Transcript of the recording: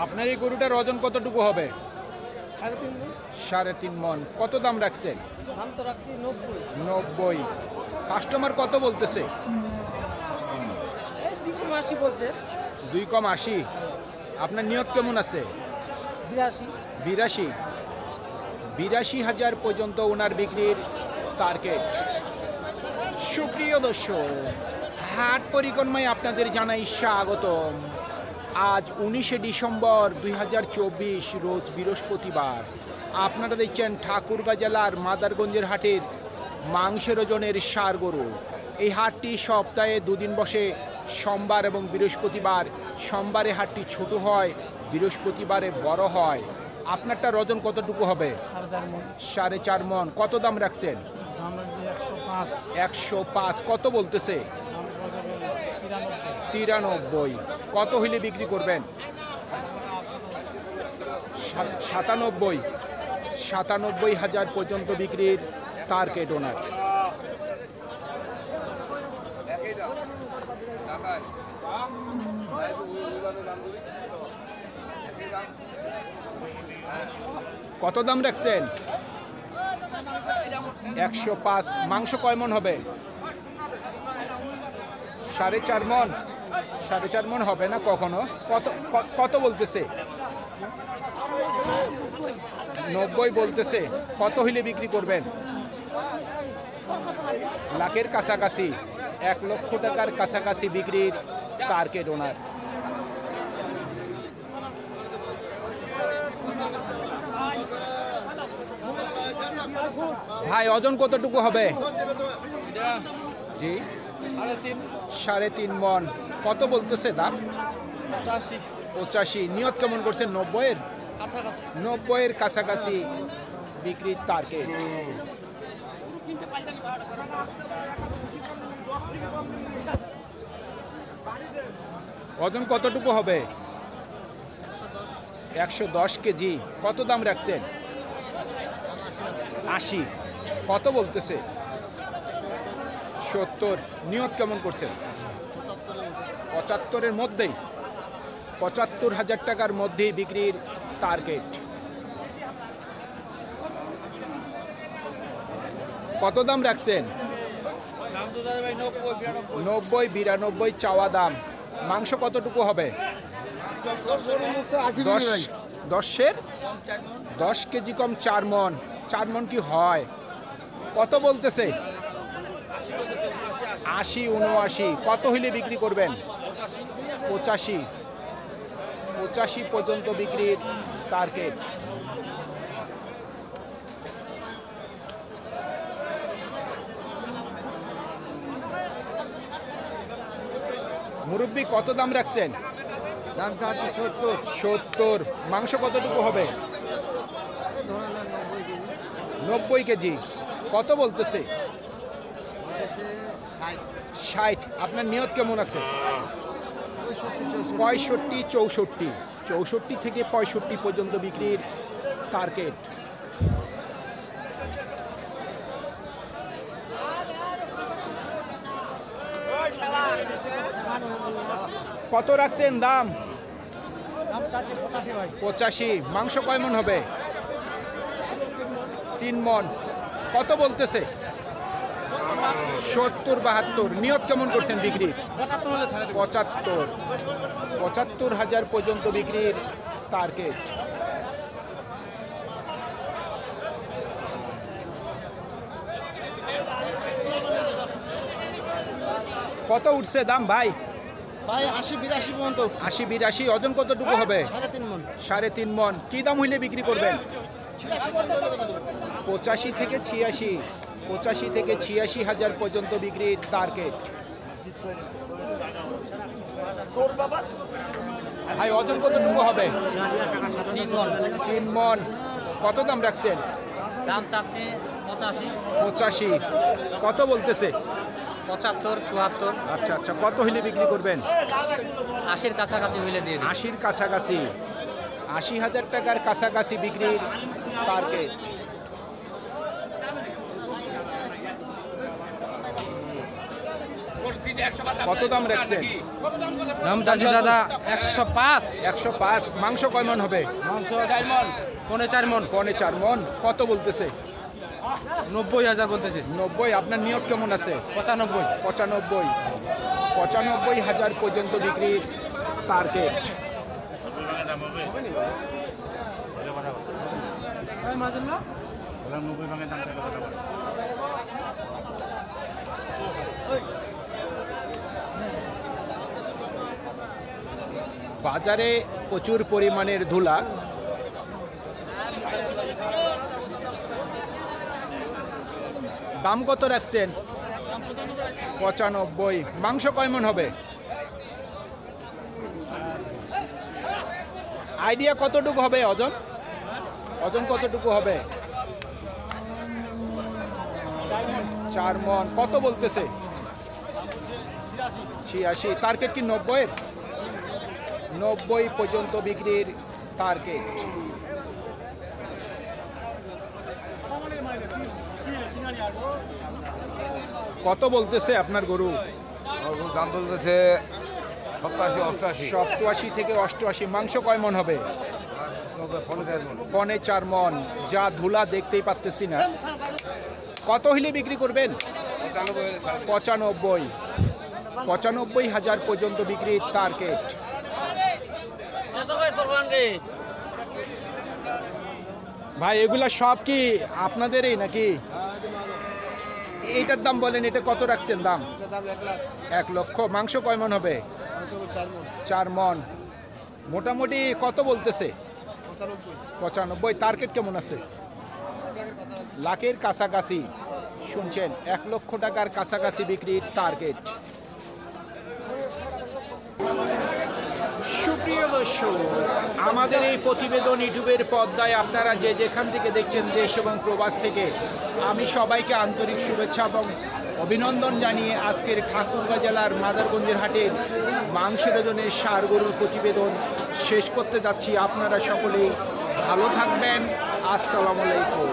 আপনার এই গরুটার ওজন কতটুকু হবে? 3.5 মন। কত দাম রাখছেন? দাম তো রাখছি 90। কাস্টমার কত বলতেছে? 2.80 বলছে। 2.80। আপনার নিয়ত কেমন আছে? 82। 82,000 পর্যন্ত ওনার বিক্রির টার্গেট। সুপ্রিয় দর্শক, হাট পরিক্রমায় আপনাদের জানাই স্বাগতম। আজ 19শে ডিসেম্বর 2024 রোজ বৃহস্পতিবার। আপনারা দেখছেন ঠাকুরগাঁ জেলার মাদারগঞ্জের হাটের মাংসের ওজনের ষাঁড় গরু। এই হাটটি সপ্তাহে দুদিন বসে, সোমবার এবং বৃহস্পতিবার। সোমবারে হাটটি ছোট হয়, বৃহস্পতিবারে বড় হয়। আপনারটার ওজন কতটুকু হবে? 4.5 মন। কত দাম রাখছেন? 105। কত বলতেছে? 93। কত হইলে বিক্রি করবেন? 97,000 পর্যন্ত বিক্রির টার্গেট ওনার। কত দাম রাখছেন? 105। মাংস কয় মন হবে? 4.5 মন। 4.5 মন হবে না কখনো। কত বলতেছে? 90 বলতেছে। কত হইলে বিক্রি করবেন? লাখের কাছাকাছি, 1 লক্ষ টাকার কাছাকাছি বিক্রির টার্গেট ওনার। ভাই ওজন কতটুকু হবে? জি 3.5 মন। কত বলতেছে দাম? 85। নিয়ত কেমন করছেন? 90-এর কাছাকাছি বিক্রির টার্গেট। ওজন কতটুকু হবে? 110 কেজি। কত দাম রাখছেন? 80। কত বলতেছে? 70। নিয়ত কেমন করছেন? 75-এর মধ্যেই, 75,000 টাকার মধ্যেই বিক্রির টার্গেট। কত দাম রাখছেন? 90-92 চাওয়া দাম। মাংস কতটুকু হবে? 10 কেজি কম 4 মন। 4 মন কি হয়? কত বলতেছে? 80-79। কত হইলে বিক্রি করবেন? 85 পর্যন্ত বিক্রির টার্গেট। মুরব্বি কত দাম রাখছেন? দাম 70। মাংস কতটুকু হবে? 90 কেজি। কত বলতেছে? 60। আপনার নিয়ত কেমন আছে? 65-64। 64 থেকে 65 পর্যন্ত বিক্রির টার্গেট। কত রাখছেন দাম? 85। মাংস কয় মন হবে? 3 মন। কত বলতেছে? 70-72। নিয়ত কেমন করছেন বিক্রি? 75,000 পর্যন্ত বিক্রির টার্গেট। কত উঠছে দাম ভাই? 80-82 পর্যন্ত। 80-82। ওজন কতটুকু হবে? 3.5 মন। 3.5 মন। কি দাম হইলে বিক্রি করবেন? 85 থেকে 86। 85 থেকে 86,000 পর্যন্ত বিক্রির টার্গেট। ভাই ওজন কতটুকু হবে? 3 মন। কত দাম রাখছেন? দাম চাচ্ছি 85। কত বলতেছে? 75-74। আচ্ছা। কত হইলে বিক্রি করবেন? 80-র কাছাকাছি হইলে দিয়ে দিন। 80-র কাছাকাছি, 80,000 টাকার কাছাকাছি বিক্রির টার্গেট। কত দাম রাখছেন? দাম চাচ্ছি দাদা 105। 105। মাংস কয় মন হবে? মাংস 4 মন, পৌনে 4 মন। 4.5 মন। কত বলতেছে? 90,000 বলতেছে। 90। আপনার নিয়ত কেমন আছে? 95। 95,000 পর্যন্ত বিক্রির টার্গেট। বাজারে প্রচুর পরিমাণের ধুলা। দাম কত রাখছেন? 95। মাংস কয় মন হবে? আইডিয়া কতটুকু হবে ওজন? ওজন কতটুকু হবে? 4 মন। কত বলতেছে? 86। টার্গেট কি 90-এর? 90 পর্যন্ত বিক্রির টার্গেট। কত বলতেছে আপনার গরু? দাম বলতেছে 87, 88। 87 থেকে 88। মাংস কয় মন হবে? 4.5 মন। যা ধুলা দেখতেই পাচ্তেছি না। কত হইলে বিক্রি করবেন? 95। 95,000 পর্যন্ত বিক্রির টার্গেট। ভাই এগুলা সব কি আপনাদেরই নাকি? এইটার দাম বলেন, এটা কত রাখছেন দাম? 1 লক্ষ। মাংস কয় মন হবে? 4 মন। মোটামুটি কত বলতেছে? 95। টার্গেট কেমন আছে? লাখের কাছাকাছি। শুনছেন, 1 লক্ষ টাকার কাছাকাছি বিক্রির টার্গেট। সুপ্রিয় দর্শক, আমাদের এই প্রতিবেদন ইউটিউবের পর্দায় আপনারা যে যেখান থেকে দেখছেন, দেশ এবং প্রবাস থেকে, আমি সবাইকে আন্তরিক শুভেচ্ছা এবং অভিনন্দন জানিয়ে আজকের ঠাকুরগাঁ জেলার মাদারগঞ্জের হাটের মাংসের ওজনের ষাঁড় গরুর প্রতিবেদন শেষ করতে যাচ্ছি। আপনারা সকলেই ভালো থাকবেন। আসসালামু আলাইকুম।